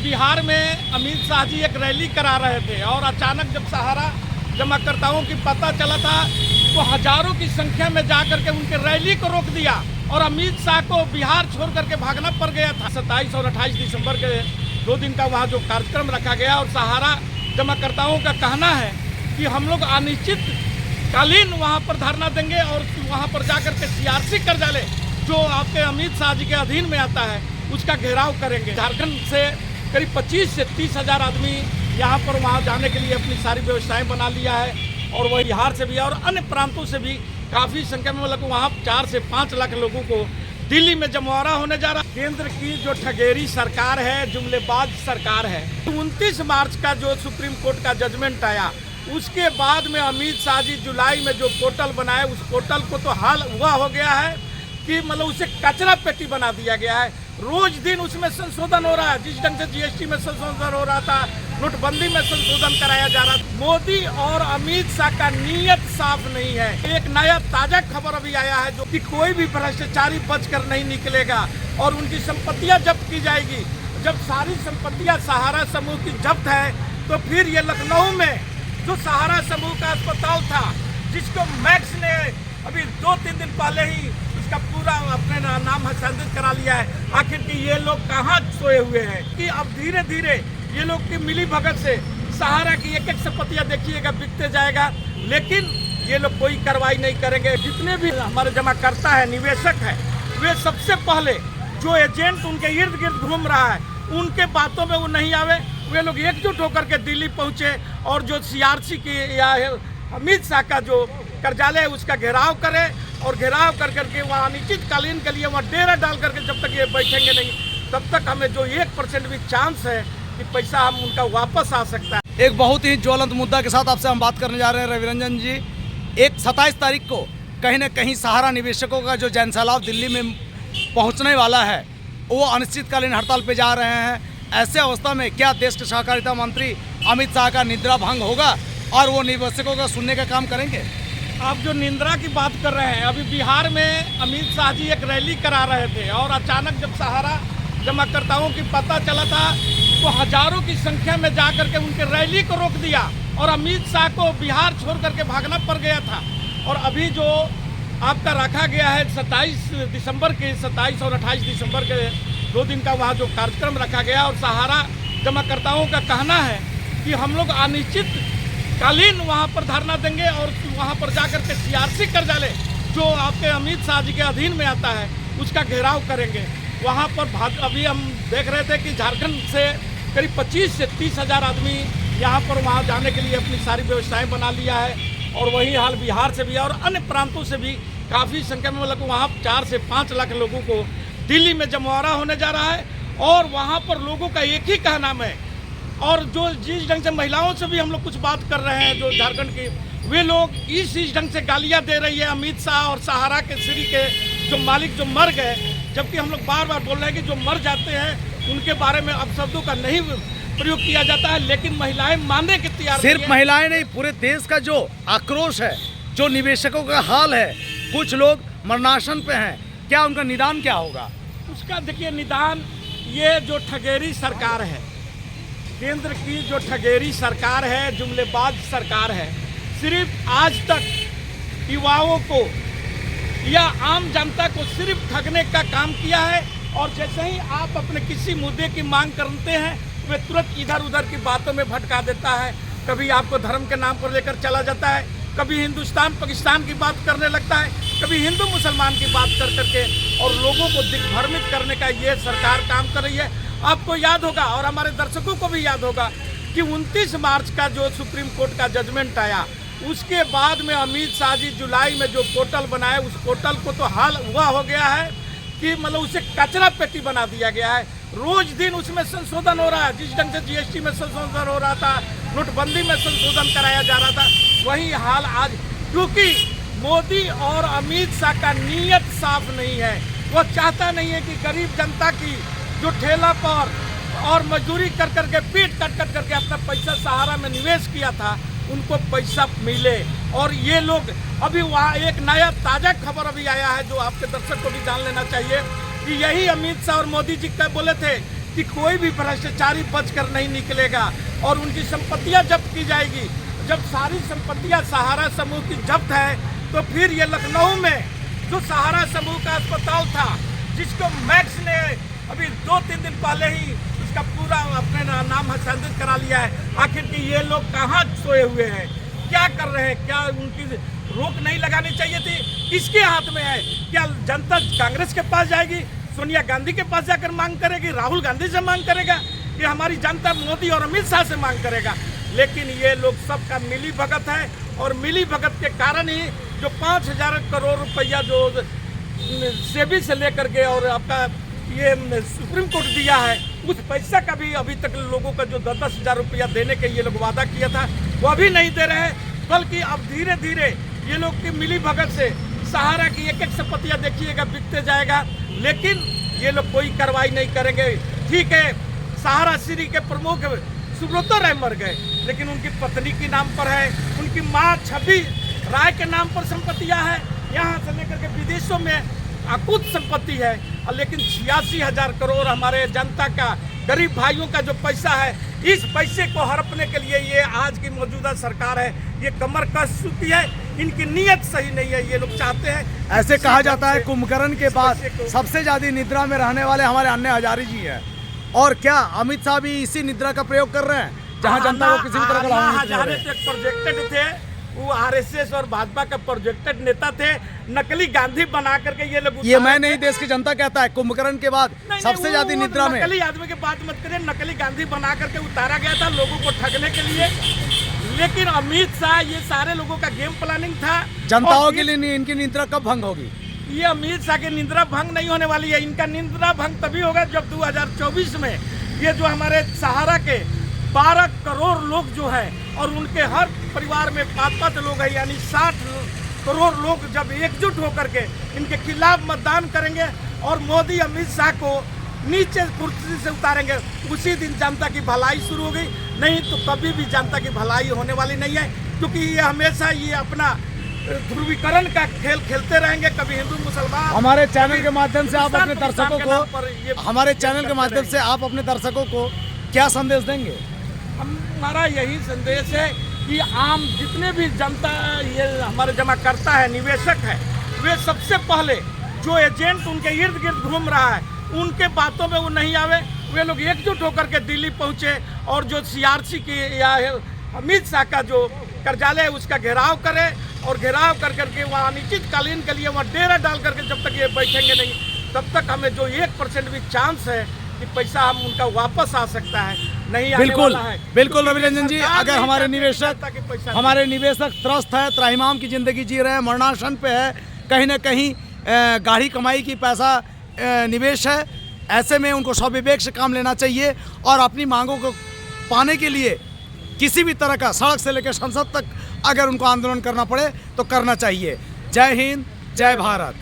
बिहार में अमित शाह जी एक रैली करा रहे थे और अचानक जब सहारा जमाकर्ताओं की पता चला था तो हजारों की संख्या में जाकर के उनके रैली को रोक दिया और अमित शाह को बिहार छोड़ करके भागना पड़ गया था। 27 और 28 दिसंबर के 2 दिन का वहाँ जो कार्यक्रम रखा गया और सहारा जमाकर्ताओं का कहना है कि हम लोग अनिश्चित कालीन वहाँ पर धरना देंगे और वहाँ पर जाकर के सीआरसी कार्यालय जो आपके अमित शाह जी के अधीन में आता है उसका घेराव करेंगे। झारखंड से करीब 25 से 30 हज़ार आदमी यहाँ पर वहाँ जाने के लिए अपनी सारी व्यवस्थाएं बना लिया है और वह बिहार से भी और अन्य प्रांतों से भी काफ़ी संख्या में मतलब वहाँ 4 से 5 लाख लोगों को दिल्ली में जमवारा होने जा रहा है। केंद्र की जो ठगेरी सरकार है, जुमलेबाज सरकार है, 29 मार्च का जो सुप्रीम कोर्ट का जजमेंट आया उसके बाद में अमित शाह जी जुलाई में जो पोर्टल बनाए उस पोर्टल को तो हाल हुआ हो गया है कि मतलब उसे कचरा पेटी बना दिया गया है। रोज दिन उसमें संशोधन हो रहा है। जिस ढंग से जीएसटी में संशोधन हो रहा था, नोटबंदी में संशोधन कराया जा रहा था। मोदी और अमित शाह का नीयत साफ नहीं है। एक नया ताजा खबर अभी आया है जो कि कोई भी भ्रष्टाचारी बचकर नहीं निकलेगा और उनकी संपत्तियां जब्त की जाएगी। जब सारी संपत्तियां सहारा समूह की जब्त है तो फिर ये लखनऊ में जो सहारा समूह का अस्पताल था जिसको मैक्स ने अभी 2-3 दिन पहले ही उसका पूरा अपने नाम हस्तांतरित करा लिया है। आखिर कि ये लोग कहाँ सोए हुए हैं कि अब धीरे धीरे ये लोग की मिली भगत से सहारा की एक संपत्तियां देखिएगा बिकते जाएगा, लेकिन ये लोग कोई कार्रवाई नहीं करेंगे। जितने भी हमारे जमाकर्ता है, निवेशक है, वे सबसे पहले जो एजेंट उनके इर्द गिर्द घूम रहा है उनके बातों में वो नहीं आवे। वे लोग एकजुट होकर के दिल्ली पहुंचे और जो सीआरसी की या अमित शाह का जो कार्यालय है उसका घेराव करे और घेराव कर करके वहाँ अनिश्चितकालीन के लिए वहाँ डेरा डाल करके जब तक ये बैठेंगे नहीं तब तक हमें जो 1% भी चांस है कि पैसा हम उनका वापस आ सकता है। एक बहुत ही ज्वलंत मुद्दा के साथ आपसे हम बात करने जा रहे हैं रविरंजन जी। 27 तारीख को कहीं न कहीं सहारा निवेशकों का जो जनसैलाब दिल्ली में पहुंचने वाला है वो अनिश्चितकालीन हड़ताल पे जा रहे हैं। ऐसे अवस्था में क्या देश के सहकारिता मंत्री अमित शाह का निद्रा भंग होगा और वो निवेशकों का सुनने का काम करेंगे? आप जो निंद्रा की बात कर रहे हैं, अभी बिहार में अमित शाह जी एक रैली करा रहे थे और अचानक जब सहारा जमाकर्ताओं की पता चला था तो हजारों की संख्या में जाकर के उनके रैली को रोक दिया और अमित शाह को बिहार छोड़ करके भागना पड़ गया था। और अभी जो आपका रखा गया है 27 दिसंबर के 27 और 28 दिसंबर के 2 दिन का वहाँ जो कार्यक्रम रखा गया और सहारा जमाकर्ताओं का कहना है कि हम लोग अनिश्चित कालीन वहाँ पर धरना देंगे और वहाँ पर जाकर के सीआरसी कार्यालय जो आपके अमित शाह जी के अधीन में आता है उसका घेराव करेंगे। वहाँ पर अभी हम देख रहे थे कि झारखंड से करीब 25 से 30 हज़ार आदमी यहाँ पर वहाँ जाने के लिए अपनी सारी व्यवस्थाएं बना लिया है और वही हाल बिहार से भी और अन्य प्रांतों से भी काफ़ी संख्या में मतलब वहाँ 4 से 5 लाख लोगों को दिल्ली में जमवारा होने जा रहा है। और वहाँ पर लोगों का एक ही कहना है और जो जिस ढंग से महिलाओं से भी हम लोग कुछ बात कर रहे हैं जो झारखंड की, वे लोग इस ढंग से गालियां दे रही है अमित शाह और सहारा के श्री के जो मालिक जो मर गए, जबकि हम लोग बार बार बोल रहे हैं कि जो मर जाते हैं उनके बारे में अपशब्दों का नहीं प्रयोग किया जाता है, लेकिन महिलाएं मानने के तैयार। सिर्फ महिलाएं नहीं, पूरे देश का जो आक्रोश है, जो निवेशकों का हाल है, कुछ लोग मरणासन पे हैं, क्या उनका निदान क्या होगा? उसका देखिए निदान, ये जो ठगेरी सरकार है, केंद्र की जो ठगेरी सरकार है, जुमलेबाज सरकार है, सिर्फ आज तक युवाओं को या आम जनता को सिर्फ ठगने का काम किया है। और जैसे ही आप अपने किसी मुद्दे की मांग करते हैं वे तुरंत इधर उधर की बातों में भटका देता है। कभी आपको धर्म के नाम पर लेकर चला जाता है, कभी हिंदुस्तान पाकिस्तान की बात करने लगता है, कभी हिंदू मुसलमान की बात कर करके और लोगों को दिग्भ्रमित करने का ये सरकार काम कर रही है। आपको याद होगा और हमारे दर्शकों को भी याद होगा कि 29 मार्च का जो सुप्रीम कोर्ट का जजमेंट आया उसके बाद में अमित शाह जी जुलाई में जो पोर्टल बनाए उस पोर्टल को तो हाल हुआ हो गया है कि मतलब उसे कचरा पेटी बना दिया गया है। रोज दिन उसमें संशोधन हो रहा है। जिस ढंग से जीएसटी में संशोधन हो रहा था, नोटबंदी में संशोधन कराया जा रहा था, वही हाल आज, क्योंकि मोदी और अमित शाह का नीयत साफ नहीं है। वो चाहता नहीं है कि गरीब जनता की जो ठेला पर और मजदूरी कर करके पीट कट करके अपना पैसा सहारा में निवेश किया था उनको पैसा मिले। और ये लोग अभी वहाँ एक नया ताज़ा खबर अभी आया है जो आपके दर्शक को भी जान लेना चाहिए कि यही अमित शाह और मोदी जी का बोले थे कि कोई भी भ्रष्टाचारी बच कर नहीं निकलेगा और उनकी संपत्तियां जब्त की जाएगी। जब सारी संपत्तियां सहारा समूह की जब्त है तो फिर ये लखनऊ में जो सहारा समूह का अस्पताल था, जिसको मैक्स ने अभी 2-3 दिन पहले ही उसका पूरा अपने नाम हस्तांतरित करा लिया है, आखिर कि ये लोग कहाँ सोए हुए हैं, क्या कर रहे हैं? क्या उनकी रोक नहीं लगानी चाहिए थी? किसके हाथ में है? क्या जनता कांग्रेस के पास जाएगी, सोनिया गांधी के पास जाकर मांग करेगी, राहुल गांधी से मांग करेगा, कि हमारी जनता मोदी और अमित शाह से मांग करेगा? लेकिन ये लोग सबका मिली भगत है और मिली भगत के कारण ही जो 5,000 करोड़ रुपया जो सेबी से लेकर के और आपका ये सुप्रीम कोर्ट दिया है, उस पैसा का भी अभी तक लोगों का जो 10-10 हज़ार रुपया देने के ये लोग वादा किया था वो अभी नहीं दे रहे हैं। बल्कि अब धीरे धीरे ये लोग की मिली भगत से सहारा की एक संपत्तियां देखिएगा बिकते जाएगा, लेकिन ये लोग कोई कार्रवाई नहीं करेंगे। ठीक है, सहारा श्री के प्रमुख सुब्रतो राय मर गए, लेकिन उनकी पत्नी के नाम पर है, उनकी माँ छवि राय के नाम पर संपत्तियां हैं, यहाँ से लेकर के विदेशों में अकुत संपत्ति है। और लेकिन 86,000 करोड़ हमारे जनता का, गरीब भाइयों का जो पैसा है, इस पैसे को हड़पने के लिए ये आज की मौजूदा सरकार है, ये कमर कस चुकी है। इनकी नीयत सही नहीं है। ये लोग चाहते हैं, ऐसे कहा जाता है कुंभकर्ण के बाद सबसे ज्यादा निद्रा में रहने वाले हमारे अन्ना हजारे जी हैं, और क्या अमित शाह भी इसी निद्रा का प्रयोग कर रहे हैं, जहां जनता को किसी भी तरह का लाभ नहीं मिल रहा है? प्रोजेक्टेड थे, वो आरएसएस और भाजपा का प्रोजेक्टेड नेता थे, नकली गांधी बना करके ये लोग, ये मैं नहीं, देश की जनता कहता है कुंभकर्ण के बाद सबसे ज्यादा निद्रा में। नकली आदमी की बात मत करें, नकली गांधी बना करके उतारा गया था लोगों को ठगने के लिए। लेकिन अमित शाह, ये सारे लोगों का गेम प्लानिंग था। जनताओं के लिए इनकी निद्रा कब भंग होगी? ये अमित शाह की निद्रा भंग नहीं होने वाली है। इनका निद्रा भंग तभी होगा जब 2024 में ये जो हमारे सहारा के 12 करोड़ लोग जो है और उनके हर परिवार में 5-5 लोग हैं, यानी 60 करोड़ लोग जब एकजुट होकर के इनके खिलाफ मतदान करेंगे और मोदी अमित शाह को नीचे कुर्सी से उतारेंगे, उसी दिन जनता की भलाई शुरू होगी। नहीं तो कभी भी जनता की भलाई होने वाली नहीं है, क्योंकि ये हमेशा ये अपना ध्रुवीकरण का खेल खेलते रहेंगे, कभी हिंदू मुसलमान। हमारे चैनल के माध्यम से आप अपने दर्शकों को, हमारे चैनल के माध्यम से आप अपने दर्शकों को क्या संदेश देंगे? हमारा यही संदेश है कि आम जितने भी जनता ये हमारे जमा करता है, निवेशक है, वे सबसे पहले जो एजेंट उनके इर्द गिर्द घूम रहा है उनके बातों में वो नहीं आवे। वे लोग एकजुट होकर के दिल्ली पहुँचे और जो सीआरसी की या अमित शाह का जो कार्यालय है उसका घेराव करे, और घेराव कर करके वहाँ अनिश्चितकालीन के लिए वहाँ डेरा डाल करके जब तक ये बैठेंगे नहीं, तब तक हमें जो 1% भी चांस है कि पैसा हम उनका वापस आ सकता है, नहीं आने वाला है। बिल्कुल रवि रंजन जी, अगर हमारे निवेशक त्रस्त है, त्राहिमाम की जिंदगी जी रहे हैं, मरणासन पे है, कहीं ना कहीं गाढ़ी कमाई की पैसा निवेश है, ऐसे में उनको स्वविवेक से काम लेना चाहिए और अपनी मांगों को पाने के लिए किसी भी तरह का सड़क से लेकर संसद तक अगर उनको आंदोलन करना पड़े तो करना चाहिए। जय हिंद, जय भारत।